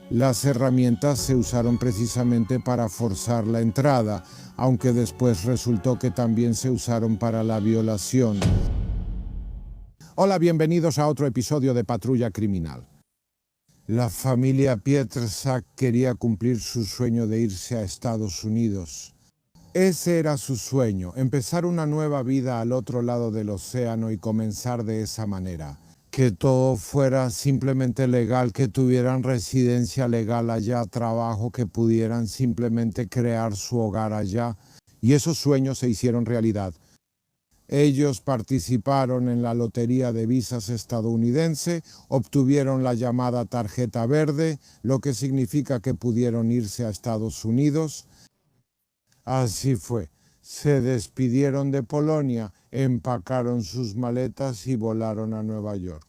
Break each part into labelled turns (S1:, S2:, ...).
S1: Las herramientas se usaron precisamente para forzar la entrada, aunque después resultó que también se usaron para la violación. Hola, bienvenidos a otro episodio de Patrulla Criminal. La familia Pietrzak quería cumplir su sueño de irse a Estados Unidos. Ese era su sueño, empezar una nueva vida al otro lado del océano y comenzar de esa manera. Que todo fuera simplemente legal, que tuvieran residencia legal allá, trabajo, que pudieran simplemente crear su hogar allá. Y esos sueños se hicieron realidad. Ellos participaron en la lotería de visas estadounidense, obtuvieron la llamada tarjeta verde, lo que significa que pudieron irse a Estados Unidos. Así fue. Se despidieron de Polonia, empacaron sus maletas y volaron a Nueva York.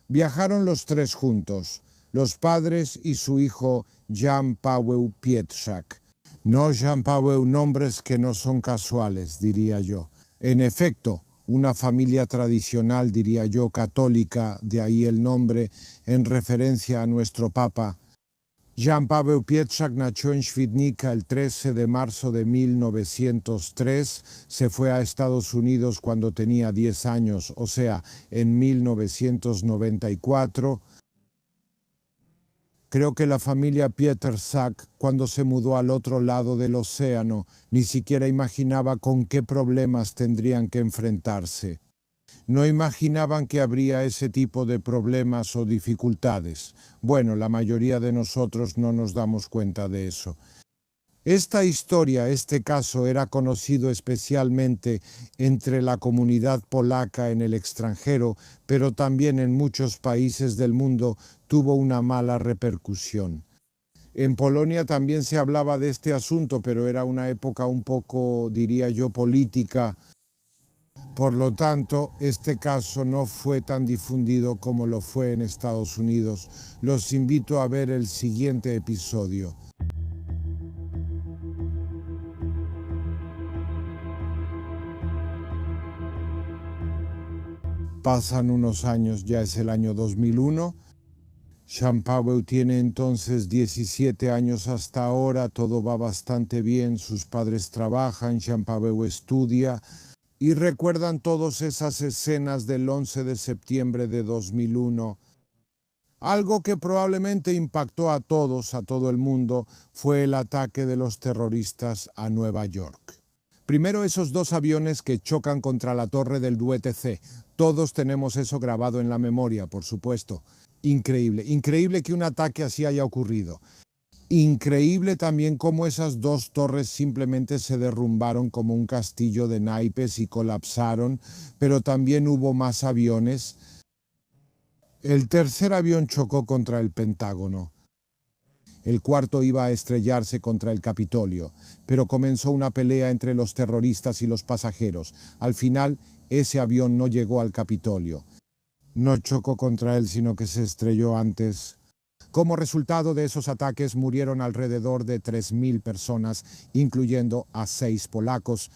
S1: Viajaron los tres juntos, los padres y su hijo Jan Paweł Pietrzak. No, Jan Paweł, nombres que no son casuales, diría yo. En efecto, una familia tradicional, diría yo, católica, de ahí el nombre, en referencia a nuestro Papa. Jan Paweł Pietrzak nació en Świdnica el 13 de marzo de 1903, se fue a Estados Unidos cuando tenía 10 años, o sea, en 1994. Creo que la familia Pietrzak, cuando se mudó al otro lado del océano, ni siquiera imaginaba con qué problemas tendrían que enfrentarse. No imaginaban que habría ese tipo de problemas o dificultades. Bueno, la mayoría de nosotros no nos damos cuenta de eso. Esta historia, este caso, era conocido especialmente entre la comunidad polaca en el extranjero, pero también en muchos países del mundo tuvo una mala repercusión. En Polonia también se hablaba de este asunto, pero era una época un poco, diría yo, política. Por lo tanto, este caso no fue tan difundido como lo fue en Estados Unidos. Los invito a ver el siguiente episodio. Pasan unos años, ya es el año 2001. Jan Paweł tiene entonces 17 años hasta ahora, todo va bastante bien, sus padres trabajan, Jan Paweł estudia. Y recuerdan todas esas escenas del 11 de septiembre de 2001. Algo que probablemente impactó a todos, a todo el mundo, fue el ataque de los terroristas a Nueva York. Primero esos dos aviones que chocan contra la torre del WTC. Todos tenemos eso grabado en la memoria, por supuesto. Increíble, increíble que un ataque así haya ocurrido. Increíble también cómo esas dos torres simplemente se derrumbaron como un castillo de naipes y colapsaron, pero también hubo más aviones. El tercer avión chocó contra el Pentágono. El cuarto iba a estrellarse contra el Capitolio, pero comenzó una pelea entre los terroristas y los pasajeros. Al final, ese avión no llegó al Capitolio. No chocó contra él, sino que se estrelló antes. Como resultado de esos ataques murieron alrededor de 3.000 personas, incluyendo a 6 polacos.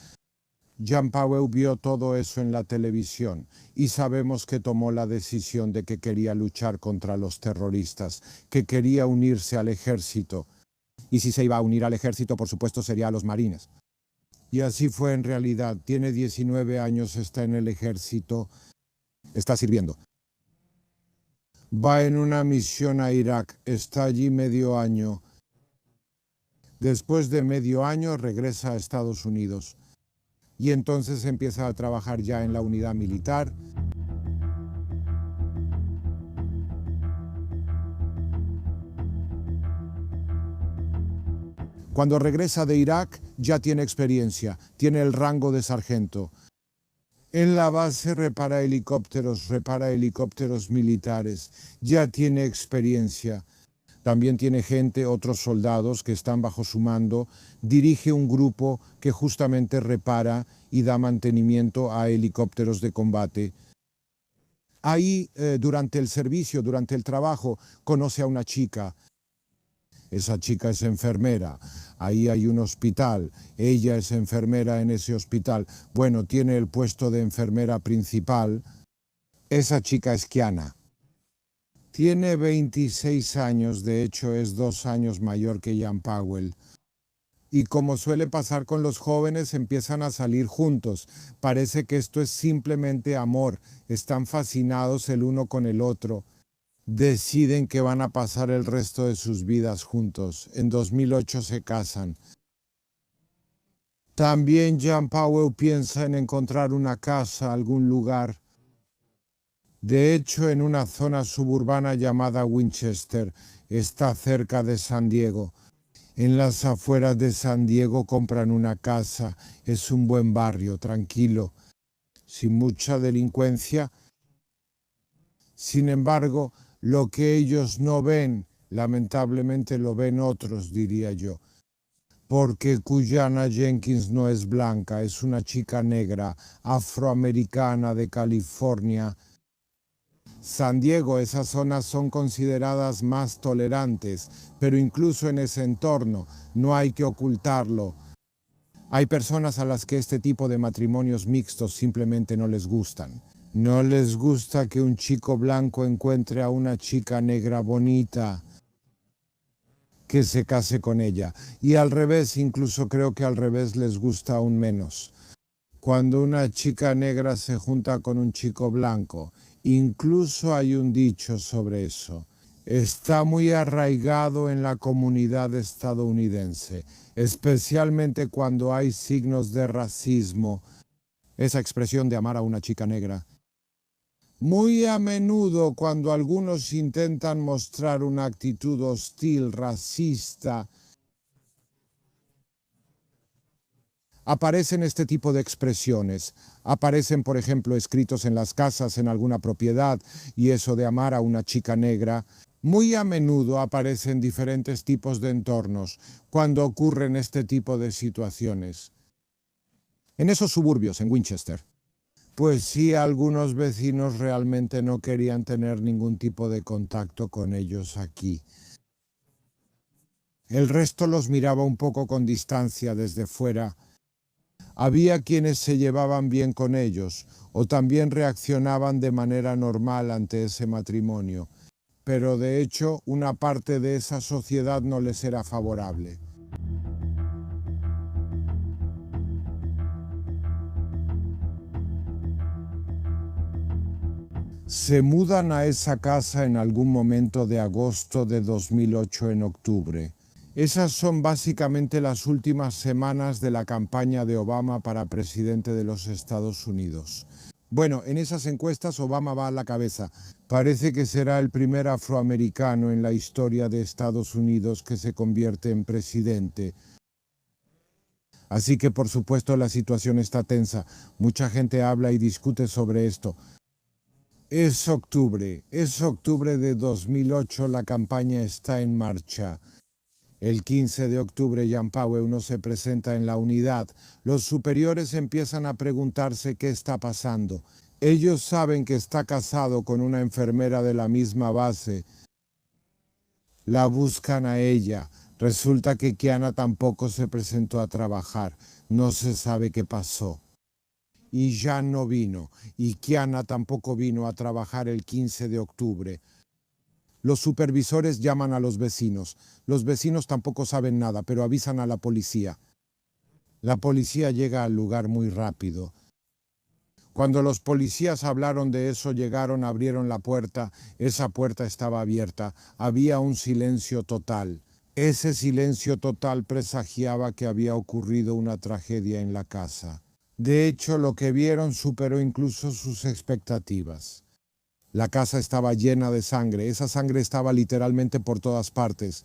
S1: Jan Paweł vio todo eso en la televisión y sabemos que tomó la decisión de que quería luchar contra los terroristas, que quería unirse al ejército. Y si se iba a unir al ejército, por supuesto, sería a los marines. Y así fue en realidad. Tiene 19 años, está en el ejército, está sirviendo. Va en una misión a Irak, está allí medio año. Después de medio año regresa a Estados Unidos y entonces empieza a trabajar ya en la unidad militar. Cuando regresa de Irak ya tiene experiencia, tiene el rango de sargento. En la base repara helicópteros militares, ya tiene experiencia. También tiene gente, otros soldados que están bajo su mando, dirige un grupo que justamente repara y da mantenimiento a helicópteros de combate. Ahí, durante el servicio, durante el trabajo, conoce a una chica. Esa chica es enfermera, ahí hay un hospital, ella es enfermera en ese hospital. Bueno, tiene el puesto de enfermera principal. Esa chica es Kiana. Tiene 26 años, de hecho es 2 años mayor que Jan Powell. Y como suele pasar con los jóvenes, empiezan a salir juntos. Parece que esto es simplemente amor. Están fascinados el uno con el otro. Deciden que van a pasar el resto de sus vidas juntos. En 2008 se casan. También Jan Powell piensa en encontrar una casa, algún lugar. De hecho, en una zona suburbana llamada Winchester, está cerca de San Diego. En las afueras de San Diego compran una casa. Es un buen barrio, tranquilo, sin mucha delincuencia. Sin embargo, lo que ellos no ven, lamentablemente lo ven otros, diría yo. Porque Cuyana Jenkins no es blanca, es una chica negra, afroamericana de California. San Diego, esas zonas son consideradas más tolerantes, pero incluso en ese entorno no hay que ocultarlo. Hay personas a las que este tipo de matrimonios mixtos simplemente no les gustan. No les gusta que un chico blanco encuentre a una chica negra bonita, que se case con ella. Y al revés, incluso creo que al revés les gusta aún menos. Cuando una chica negra se junta con un chico blanco, incluso hay un dicho sobre eso. Está muy arraigado en la comunidad estadounidense, especialmente cuando hay signos de racismo. Esa expresión de amar a una chica negra. Muy a menudo cuando algunos intentan mostrar una actitud hostil, racista, aparecen este tipo de expresiones. Aparecen, por ejemplo, escritos en las casas, en alguna propiedad, y eso de amar a una chica negra. Muy a menudo aparecen diferentes tipos de entornos cuando ocurren este tipo de situaciones. En esos suburbios, en Winchester. Pues sí, algunos vecinos realmente no querían tener ningún tipo de contacto con ellos aquí. El resto los miraba un poco con distancia desde fuera. Había quienes se llevaban bien con ellos o también reaccionaban de manera normal ante ese matrimonio, pero de hecho una parte de esa sociedad no les era favorable. Se mudan a esa casa en algún momento de agosto de 2008 en octubre. Esas son básicamente las últimas semanas de la campaña de Obama para presidente de los Estados Unidos. Bueno, en esas encuestas Obama va a la cabeza. Parece que será el primer afroamericano en la historia de Estados Unidos que se convierte en presidente. Así que por supuesto la situación está tensa. Mucha gente habla y discute sobre esto. Es octubre de 2008, la campaña está en marcha. El 15 de octubre, Jan Powell no se presenta en la unidad. Los superiores empiezan a preguntarse qué está pasando. Ellos saben que está casado con una enfermera de la misma base. La buscan a ella. Resulta que Kiana tampoco se presentó a trabajar. No se sabe qué pasó. Y Jan no vino. Y Kiana tampoco vino a trabajar el 15 de octubre. Los supervisores llaman a los vecinos. Los vecinos tampoco saben nada, pero avisan a la policía. La policía llega al lugar muy rápido. Cuando los policías hablaron de eso, llegaron, abrieron la puerta. Esa puerta estaba abierta. Había un silencio total. Ese silencio total presagiaba que había ocurrido una tragedia en la casa. De hecho, lo que vieron superó incluso sus expectativas. La casa estaba llena de sangre. Esa sangre estaba literalmente por todas partes.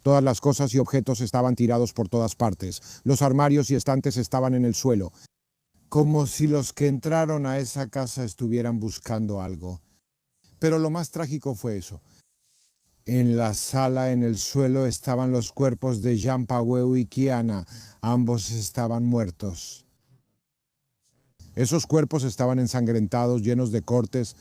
S1: Todas las cosas y objetos estaban tirados por todas partes. Los armarios y estantes estaban en el suelo. Como si los que entraron a esa casa estuvieran buscando algo. Pero lo más trágico fue eso. En la sala, en el suelo, estaban los cuerpos de Jan Powell y Kiana. Ambos estaban muertos. Esos cuerpos estaban ensangrentados, llenos de cortes.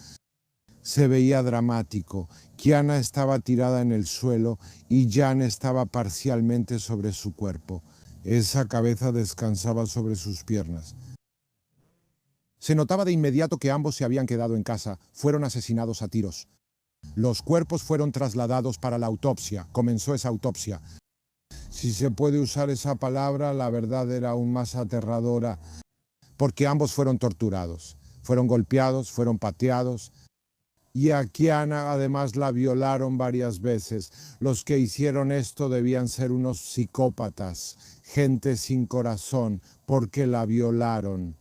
S1: Se veía dramático. Kiana estaba tirada en el suelo y Jan estaba parcialmente sobre su cuerpo. Esa cabeza descansaba sobre sus piernas. Se notaba de inmediato que ambos se habían quedado en casa. Fueron asesinados a tiros. Los cuerpos fueron trasladados para la autopsia. Comenzó esa autopsia. Si se puede usar esa palabra, la verdad era aún más aterradora, porque ambos fueron torturados. Fueron golpeados, fueron pateados. Y a Kiana además la violaron varias veces. Los que hicieron esto debían ser unos psicópatas, gente sin corazón, porque la violaron.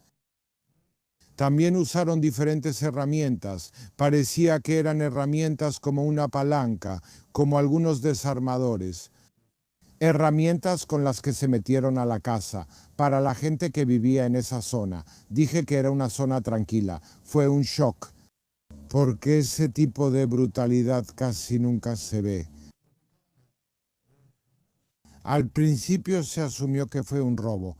S1: También usaron diferentes herramientas. Parecía que eran herramientas como una palanca, como algunos desarmadores. Herramientas con las que se metieron a la casa, para la gente que vivía en esa zona. Dije que era una zona tranquila. Fue un shock, porque ese tipo de brutalidad casi nunca se ve. Al principio se asumió que fue un robo,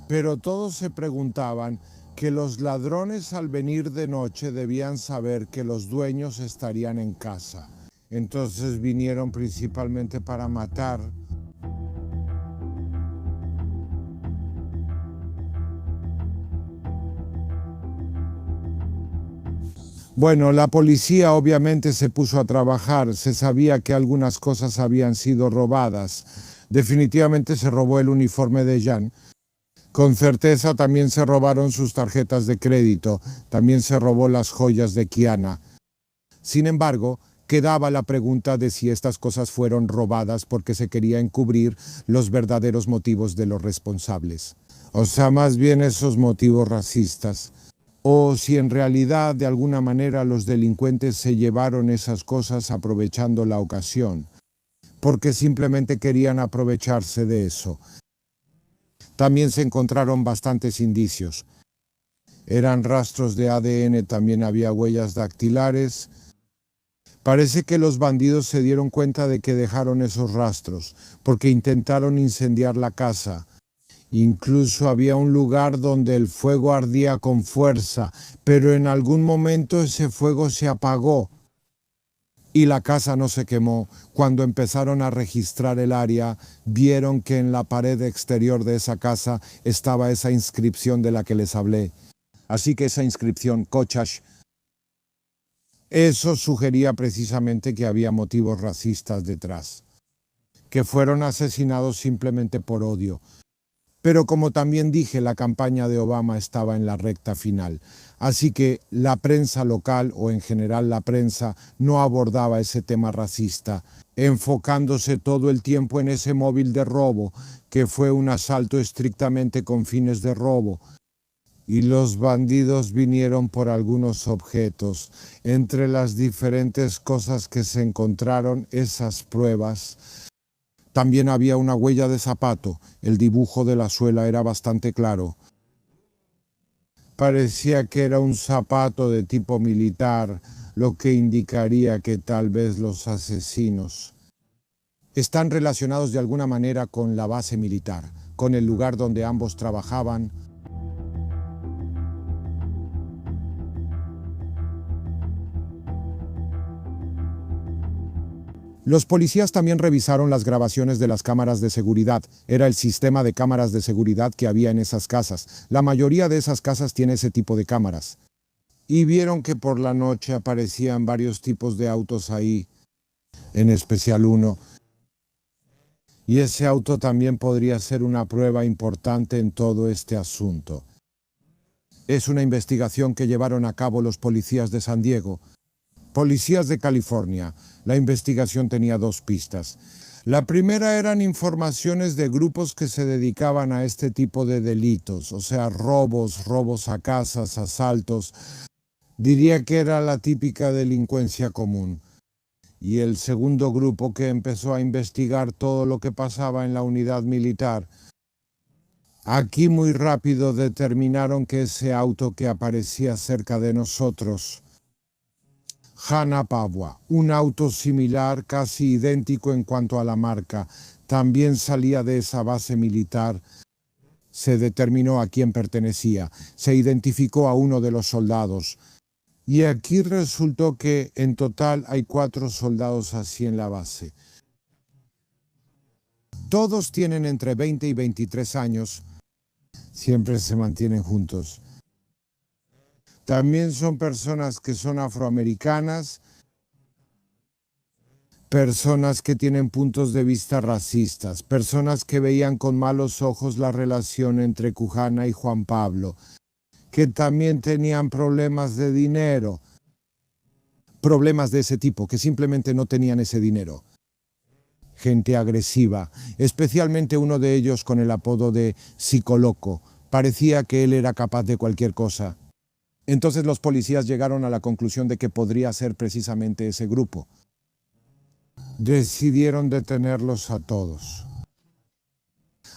S1: pero todos se preguntaban que los ladrones al venir de noche debían saber que los dueños estarían en casa. Entonces vinieron principalmente para matar. Bueno, la policía obviamente se puso a trabajar, se sabía que algunas cosas habían sido robadas. Definitivamente se robó el uniforme de Jan. Con certeza también se robaron sus tarjetas de crédito, también se robó las joyas de Kiana. Sin embargo, quedaba la pregunta de si estas cosas fueron robadas porque se quería encubrir los verdaderos motivos de los responsables. O sea, más bien esos motivos racistas. O si en realidad de alguna manera los delincuentes se llevaron esas cosas aprovechando la ocasión, porque simplemente querían aprovecharse de eso. También se encontraron bastantes indicios. Eran rastros de ADN, también había huellas dactilares. Parece que los bandidos se dieron cuenta de que dejaron esos rastros, porque intentaron incendiar la casa. Incluso había un lugar donde el fuego ardía con fuerza, pero en algún momento ese fuego se apagó y la casa no se quemó. Cuando empezaron a registrar el área, vieron que en la pared exterior de esa casa estaba esa inscripción de la que les hablé. Así que esa inscripción, Kochash, eso sugería precisamente que había motivos racistas detrás, que fueron asesinados simplemente por odio. Pero como también dije, la campaña de Obama estaba en la recta final. Así que la prensa local o en general la prensa no abordaba ese tema racista, enfocándose todo el tiempo en ese móvil de robo, que fue un asalto estrictamente con fines de robo. Y los bandidos vinieron por algunos objetos. Entre las diferentes cosas que se encontraron, esas pruebas, también había una huella de zapato. El dibujo de la suela era bastante claro. Parecía que era un zapato de tipo militar, lo que indicaría que tal vez los asesinos están relacionados de alguna manera con la base militar, con el lugar donde ambos trabajaban. Los policías también revisaron las grabaciones de las cámaras de seguridad. Era el sistema de cámaras de seguridad que había en esas casas. La mayoría de esas casas tiene ese tipo de cámaras. Y vieron que por la noche aparecían varios tipos de autos ahí, en especial uno. Y ese auto también podría ser una prueba importante en todo este asunto. Es una investigación que llevaron a cabo los policías de San Diego. Policías de California. La investigación tenía dos pistas. La primera eran informaciones de grupos que se dedicaban a este tipo de delitos, o sea, robos a casas, asaltos. Diría que era la típica delincuencia común. Y el segundo grupo que empezó a investigar todo lo que pasaba en la unidad militar. Aquí muy rápido determinaron que ese auto que aparecía cerca de nosotros, Hanna Pavua, un auto similar, casi idéntico en cuanto a la marca, también salía de esa base militar. Se determinó a quién pertenecía, se identificó a uno de los soldados. Y aquí resultó que en total hay 4 soldados así en la base. Todos tienen entre 20 y 23 años, siempre se mantienen juntos. También son personas que son afroamericanas, personas que tienen puntos de vista racistas, personas que veían con malos ojos la relación entre Cujana y Juan Pablo, que también tenían problemas de dinero, problemas de ese tipo, que simplemente no tenían ese dinero. Gente agresiva, especialmente uno de ellos con el apodo de Psicoloco. Parecía que él era capaz de cualquier cosa. Entonces los policías llegaron a la conclusión de que podría ser precisamente ese grupo. Decidieron detenerlos a todos.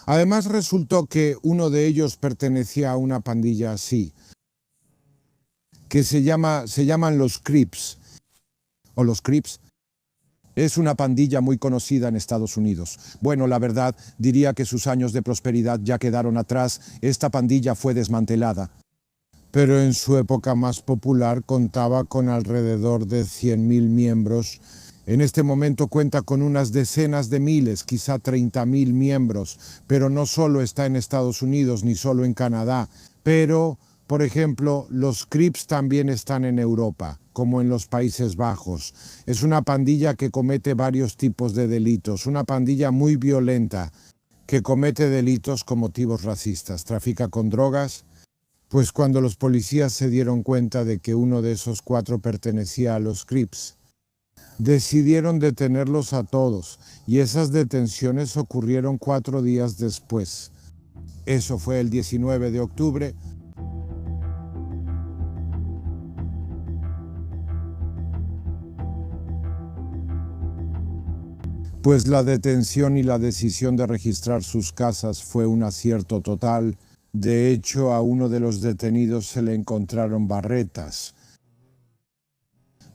S1: Además resultó que uno de ellos pertenecía a una pandilla así, que se llaman los Crips, o los Crips. Es una pandilla muy conocida en Estados Unidos. Bueno, la verdad, diría que sus años de prosperidad ya quedaron atrás. Esta pandilla fue desmantelada. Pero en su época más popular contaba con alrededor de 100.000 miembros. En este momento cuenta con unas decenas de miles, quizá 30.000 miembros, pero no solo está en Estados Unidos ni solo en Canadá. Pero, por ejemplo, los Crips también están en Europa, como en los Países Bajos. Es una pandilla que comete varios tipos de delitos, una pandilla muy violenta que comete delitos con motivos racistas, trafica con drogas. Pues cuando los policías se dieron cuenta de que uno de esos 4 pertenecía a los Crips, decidieron detenerlos a todos, y esas detenciones ocurrieron 4 días después. Eso fue el 19 de octubre. Pues la detención y la decisión de registrar sus casas fue un acierto total. De hecho, a uno de los detenidos se le encontraron barretas.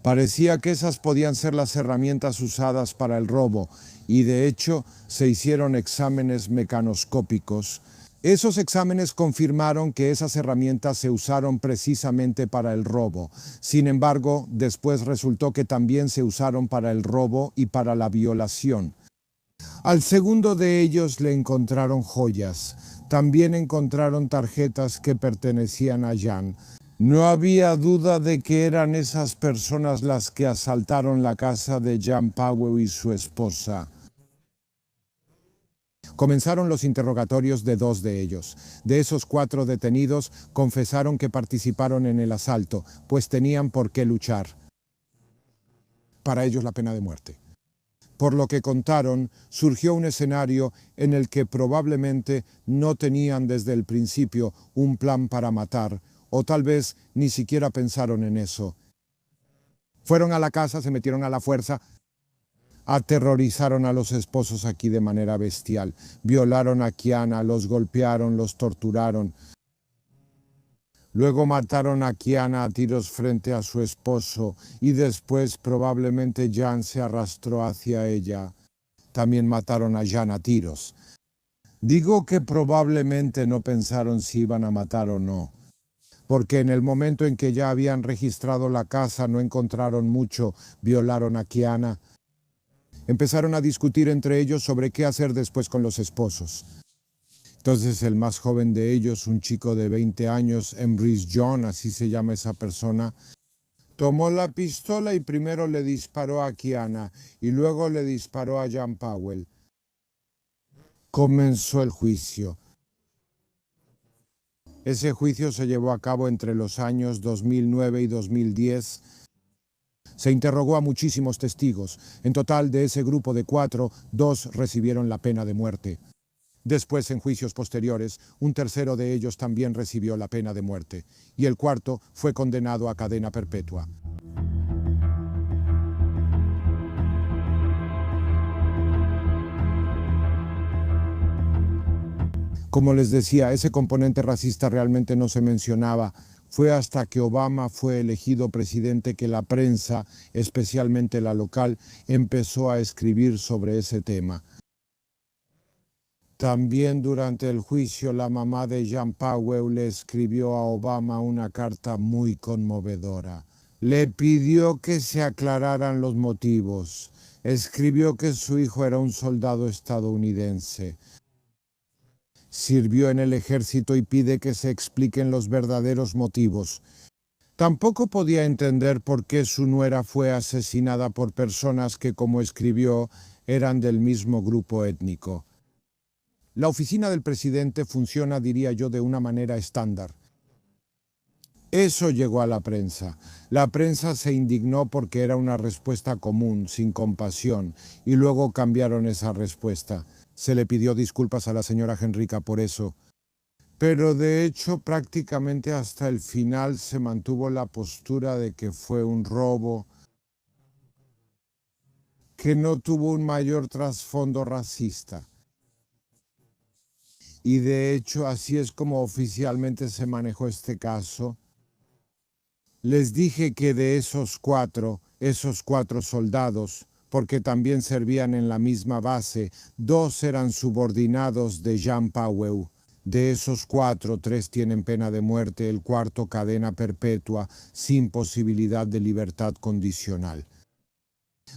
S1: Parecía que esas podían ser las herramientas usadas para el robo, y de hecho se hicieron exámenes mecanoscópicos. Esos exámenes confirmaron que esas herramientas se usaron precisamente para el robo. Sin embargo, después resultó que también se usaron para el robo y para la violación. Al segundo de ellos le encontraron joyas. También encontraron tarjetas que pertenecían a Jan. No había duda de que eran esas personas las que asaltaron la casa de Jan Powell y su esposa. Comenzaron los interrogatorios de 2 de ellos. De esos 4 detenidos, confesaron que participaron en el asalto, pues tenían por qué luchar. Para ellos la pena de muerte. Por lo que contaron, surgió un escenario en el que probablemente no tenían desde el principio un plan para matar, o tal vez ni siquiera pensaron en eso. Fueron a la casa, se metieron a la fuerza, aterrorizaron a los esposos aquí de manera bestial, violaron a Kiana, los golpearon, los torturaron. Luego mataron a Kiana a tiros frente a su esposo y después probablemente Jan se arrastró hacia ella. También mataron a Jan a tiros. Digo que probablemente no pensaron si iban a matar o no, porque en el momento en que ya habían registrado la casa no encontraron mucho, violaron a Kiana. Empezaron a discutir entre ellos sobre qué hacer después con los esposos. Entonces el más joven de ellos, un chico de 20 años, Emrys John, así se llama esa persona, tomó la pistola y primero le disparó a Kiana y luego le disparó a Jan Powell. Comenzó el juicio. Ese juicio se llevó a cabo entre los años 2009 y 2010. Se interrogó a muchísimos testigos. En total, de ese grupo de 4, 2 recibieron la pena de muerte. Después, en juicios posteriores, un tercero de ellos también recibió la pena de muerte, y el cuarto fue condenado a cadena perpetua. Como les decía, ese componente racista realmente no se mencionaba. Fue hasta que Obama fue elegido presidente que la prensa, especialmente la local, empezó a escribir sobre ese tema. También durante el juicio, la mamá de Jan Powell le escribió a Obama una carta muy conmovedora. Le pidió que se aclararan los motivos. Escribió que su hijo era un soldado estadounidense. Sirvió en el ejército y pide que se expliquen los verdaderos motivos. Tampoco podía entender por qué su nuera fue asesinada por personas que, como escribió, eran del mismo grupo étnico. La oficina del presidente funciona, diría yo, de una manera estándar. Eso llegó a la prensa. La prensa se indignó porque era una respuesta común, sin compasión, y luego cambiaron esa respuesta. Se le pidió disculpas a la señora Henrica por eso. Pero de hecho prácticamente hasta el final se mantuvo la postura de que fue un robo, que no tuvo un mayor trasfondo racista. Y de hecho así es como oficialmente se manejó este caso. Les dije que de esos cuatro soldados, porque también servían en la misma base, 2 eran subordinados de Jean Pauweu. De esos 4, 3 tienen pena de muerte, el cuarto cadena perpetua, sin posibilidad de libertad condicional.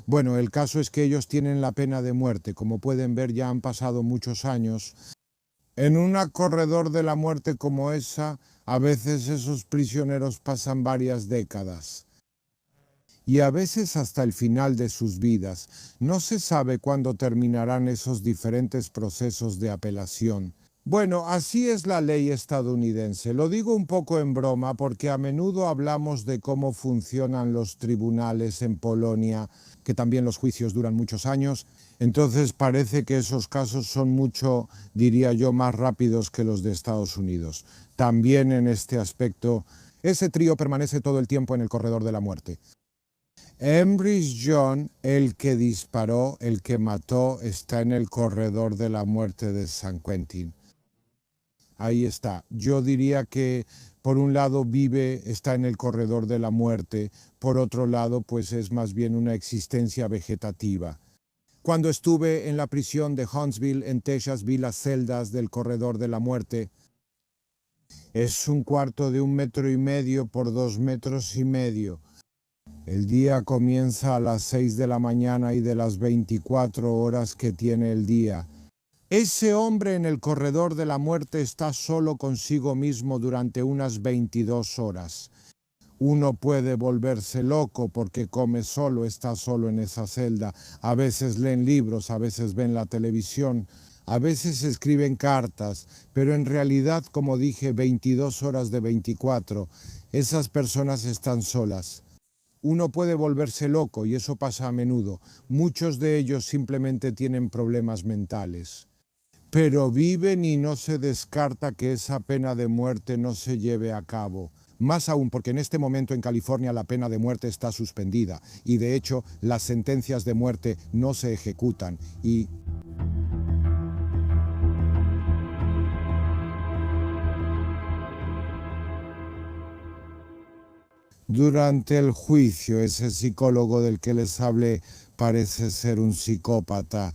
S1: Bueno, el caso es que ellos tienen la pena de muerte. Como pueden ver, ya han pasado muchos años. En un corredor de la muerte como esa, a veces esos prisioneros pasan varias décadas. Y a veces hasta el final de sus vidas. No se sabe cuándo terminarán esos diferentes procesos de apelación. Bueno, así es la ley estadounidense. Lo digo un poco en broma porque a menudo hablamos de cómo funcionan los tribunales en Polonia, que también los juicios duran muchos años. Entonces parece que esos casos son mucho, diría yo, más rápidos que los de Estados Unidos. También en este aspecto, ese trío permanece todo el tiempo en el corredor de la muerte. Emrys John, el que disparó, el que mató, está en el corredor de la muerte de San Quentin. Ahí está. Yo diría que por un lado está en el corredor de la muerte, por otro lado pues es más bien una existencia vegetativa. Cuando estuve en la prisión de Huntsville, en Texas, vi las celdas del corredor de la muerte. Es un cuarto de 1,5 metros por 2,5 metros. El día comienza a las 6 de la mañana y de las 24 horas que tiene el día. Ese hombre en el corredor de la muerte está solo consigo mismo durante unas 22 horas. Uno puede volverse loco porque come solo, está solo en esa celda. A veces leen libros, a veces ven la televisión, a veces escriben cartas, pero en realidad, como dije, 22 horas de 24, esas personas están solas. Uno puede volverse loco y eso pasa a menudo. Muchos de ellos simplemente tienen problemas mentales. Pero viven y no se descarta que esa pena de muerte no se lleve a cabo. Más aún porque en este momento en California la pena de muerte está suspendida y de hecho las sentencias de muerte no se ejecutan y... Durante el juicio, ese psicólogo del que les hablé parece ser un psicópata.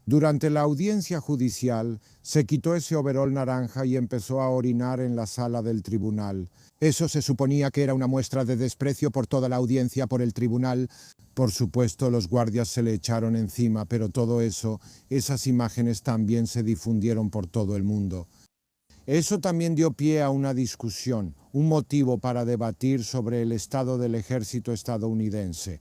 S1: Durante la audiencia judicial, se quitó ese overol naranja y empezó a orinar en la sala del tribunal. Eso se suponía que era una muestra de desprecio por toda la audiencia, por el tribunal. Por supuesto, los guardias se le echaron encima, pero todo eso, esas imágenes también se difundieron por todo el mundo. Eso también dio pie a una discusión, un motivo para debatir sobre el estado del ejército estadounidense.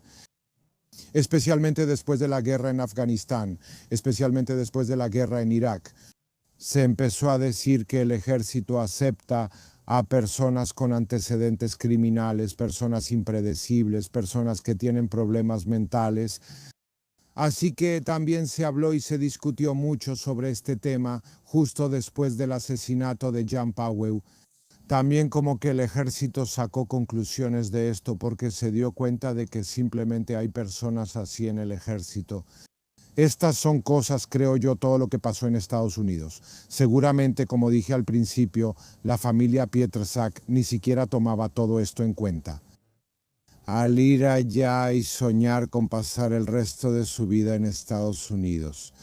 S1: Especialmente después de la guerra en Afganistán, especialmente después de la guerra en Irak. Se empezó a decir que el ejército acepta a personas con antecedentes criminales, personas impredecibles, personas que tienen problemas mentales. Así que también se habló y se discutió mucho sobre este tema justo después del asesinato de Jean Pauweu. También como que el ejército sacó conclusiones de esto porque se dio cuenta de que simplemente hay personas así en el ejército. Estas son cosas, creo yo, todo lo que pasó en Estados Unidos. Seguramente, como dije al principio, la familia Pietrzak ni siquiera tomaba todo esto en cuenta. Al ir allá y soñar con pasar el resto de su vida en Estados Unidos.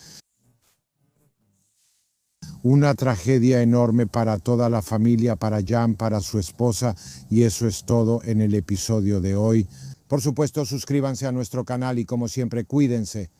S1: Una tragedia enorme para toda la familia, para Jan, para su esposa, y eso es todo en el episodio de hoy. Por supuesto, suscríbanse a nuestro canal y como siempre, cuídense.